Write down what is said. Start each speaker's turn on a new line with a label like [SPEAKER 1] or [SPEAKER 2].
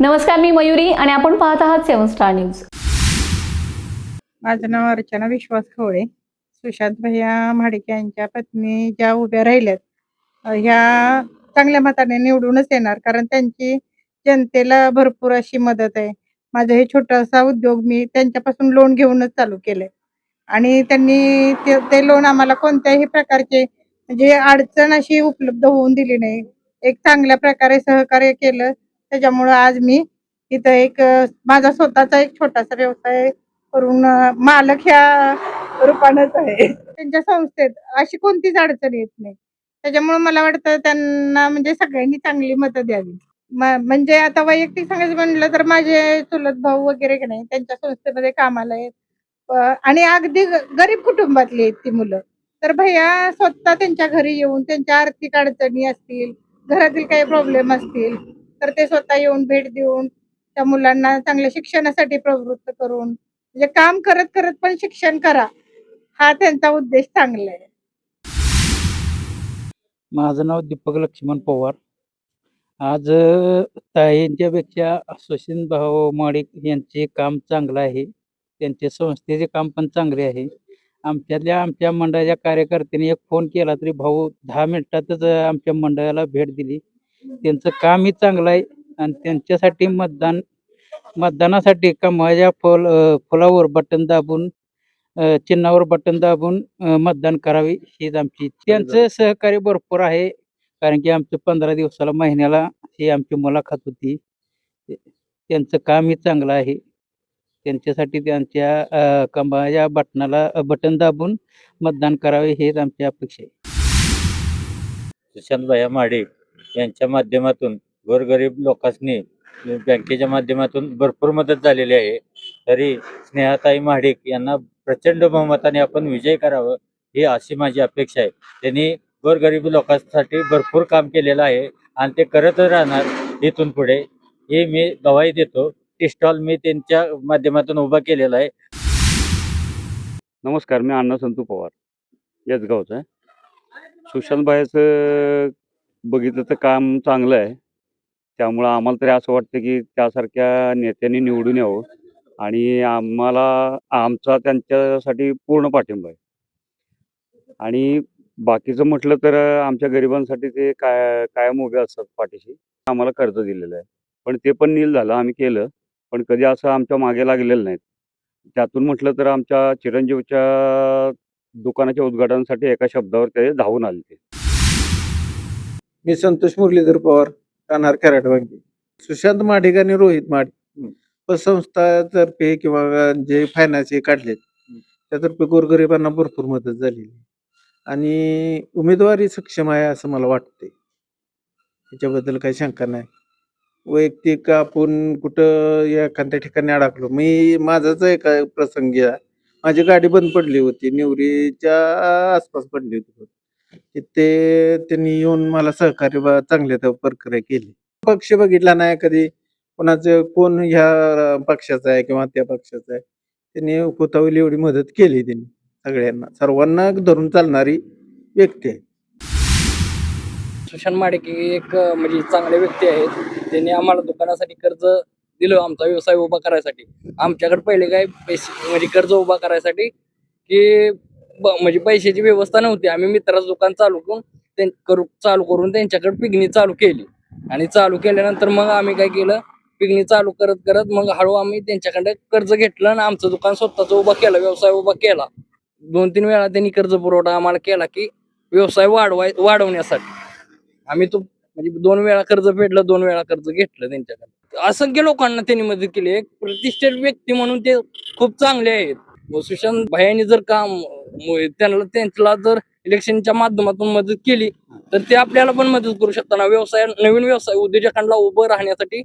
[SPEAKER 1] नमस्कार, मी मयुरी आणि आपण पाहत आहात 7 स्टार न्यूज.
[SPEAKER 2] माझं नाव अर्चना विश्वास खवळे. सुशांत भैया महाडिक यांच्या पत्नी ज्या उभ्या राहिल्यात ह्या चांगल्या मताने निवडूनच येणार, कारण त्यांची जनतेला भरपूर अशी मदत आहे. माझं हे छोटासा उद्योग मी त्यांच्यापासून लोन घेऊनच चालू केलंय आणि त्यांनी ते लोन आम्हाला कोणत्याही प्रकारचे म्हणजे अडचण अशी उपलब्ध होऊन दिली नाही. एक चांगल्या प्रकारे सहकार्य केलं. त्याच्यामुळं आज मी इथं माझा स्वतःचा एक छोटासा व्यवसाय करून मालक ह्या रूपानंच आहे. त्यांच्या संस्थेत अशी कोणतीच अडचण येत नाही. त्याच्यामुळे मला वाटतं त्यांना म्हणजे सगळ्यांनी चांगली मतं द्यावी. म्हणजे आता वैयक्तिक सांगायचं म्हणलं तर माझे चुलत भाऊ वगैरे की नाही त्यांच्या संस्थेमध्ये कामाला आहेत. आणि अगदी गरीब कुटुंबातली आहेत ती मुलं. तर भैया स्वतः त्यांच्या घरी येऊन त्यांच्या आर्थिक अडचणी असतील, घरातील काही प्रॉब्लेम असतील, तर ते स्वतः येऊन भेट देऊन त्या मुलांना चांगल्या शिक्षणासाठी प्रवृत्त करून म्हणजे काम करत करत पण शिक्षण करा, हा त्यांचा उद्देश चांगला आहे.
[SPEAKER 3] माझं नाव दीपक लक्ष्मण पवार. आज ताईंच्यापेक्षा सुशील भाऊ माडिक यांचे काम चांगलं आहे. त्यांच्या संस्थेचे काम पण चांगले आहे. आमच्या मंडळाच्या कार्यकर्त्यांनी एक फोन केला तरी भाऊ 10 मिनिटातच आमच्या मंडळाला भेट दिली. त्यांचं कामही चांगलं आहे आणि त्यांच्यासाठी मतदानासाठी कमळाच्या फुलावर बटन दाबून चिन्हावर बटन दाबून मतदान करावे हीच आमची इच्छा. त्यांचं सहकार्य भरपूर आहे, कारण की आमचं 15 दिवसाला महिन्याला ही आमची मुलाखत होती. त्यांचं कामही चांगलं आहे. त्यांच्यासाठी त्यांच्या कमळाच्या बटनाला बटन दाबून मतदान करावे हेच आमची अपेक्षा आहे.
[SPEAKER 4] सुशांत भैया महाडिक यांच्या माध्यमातून गोरगरीब लोकांनी बँकेच्या माध्यमातून भरपूर मदत झालेली आहे. तरी स्नेहाताई महाडिक यांना प्रचंड बहुमताने आपण विजय करावं ही अशी माझी अपेक्षा आहे. त्यांनी गोरगरीब लोकांसाठी भरपूर काम केलेलं आहे आणि ते करतच राहणार इथून पुढे, हे मी गवाही देतो. टी स्टॉल मी त्यांच्या माध्यमातून उभा केलेला आहे.
[SPEAKER 5] नमस्कार, मी अण्णा संतू पवार याच गावचा आहे. सुशांतबाईचं बघितलं तर काम चांगलं आहे. त्यामुळं आम्हाला तरी असं वाटतं की त्यासारख्या नेत्यांनी निवडून यावं आणि आमचा त्यांच्यासाठी पूर्ण पाठिंबा आहे. आणि बाकीचं म्हटलं तर आमच्या गरिबांसाठी ते कायम उभे असतात पाठीशी. आम्हाला कर्ज दिलेलं आहे, पण ते पण नील झालं, आम्ही केलं, पण कधी असं आमच्या मागे लागलेलं नाही. त्यातून म्हटलं तर आमच्या चिरंजीवच्या दुकानाच्या उद्घाटनासाठी एका शब्दावर ते धावून आले ते.
[SPEAKER 6] मी संतोष मुरलीधर पवार, राहणार कराडवांगी. सुशांत महाडिक आणि रोहित महाडिक पतसंस्थातर्फे किंवा जे फायनान्स काढलेत त्यातर्फे गोरगरिबांना भरपूर मदत झालेली आणि उमेदवारी सक्षम आहे असं मला वाटते. त्याच्याबद्दल काही शंका नाही. वैयक्तिक आपण कुठं एखाद्या ठिकाणी अडकलो, माझाच एका प्रसंगी माझी गाडी बंद पडली होती, निवरीच्या आसपास पडली होती. तिथे त्यांनी येऊन मला सहकार्य चांगल्या प्रकारे केले. पक्ष बघितला नाही कधी, कोण ह्या पक्षाचा आहे किंवा त्या पक्षाचा आहे, त्यांनी होईल एवढी मदत केली. त्यांनी सर्वांना धरून चालणारी व्यक्ती आहे.
[SPEAKER 7] सुशांत महाडिक एक म्हणजे चांगले व्यक्ती आहेत. त्यांनी आम्हाला दुकानासाठी कर्ज दिलं, आमचा व्यवसाय उभा करायसाठी. आमच्याकडे पहिले काय पैसे म्हणजे कर्ज उभा करायसाठी की म्हणजे पैशाची व्यवस्था नव्हती. आम्ही मित्राचं दुकान चालू करून त्यांच्याकडे पिगणी चालू केली आणि चालू केल्यानंतर मग आम्ही काय केलं, पिगणी चालू करत करत मग हळू आम्ही त्यांच्याकडे कर्ज घेतलं आणि आमचं दुकान स्वतःच उभा केलं, व्यवसाय उभा केला. 2-3 वेळा त्यांनी कर्ज पुरवठा आम्हाला केला की व्यवसाय वाढवण्यासाठी. आम्ही म्हणजे 2 वेळा कर्ज फेडलं, 2 वेळा कर्ज घेतलं त्यांच्याकडे. असंख्य लोकांना त्यांनी मदत केली. एक प्रतिष्ठित व्यक्ती म्हणून ते खूप चांगले आहेत. सुशांत भाईंनी जर त्यांना जर इलेक्शनच्या माध्यमातून मदत केली तर ते आपल्याला पण मदत करू शकतात. नवीन व्यवसाय उद्योजकांना उभं राहण्यासाठी.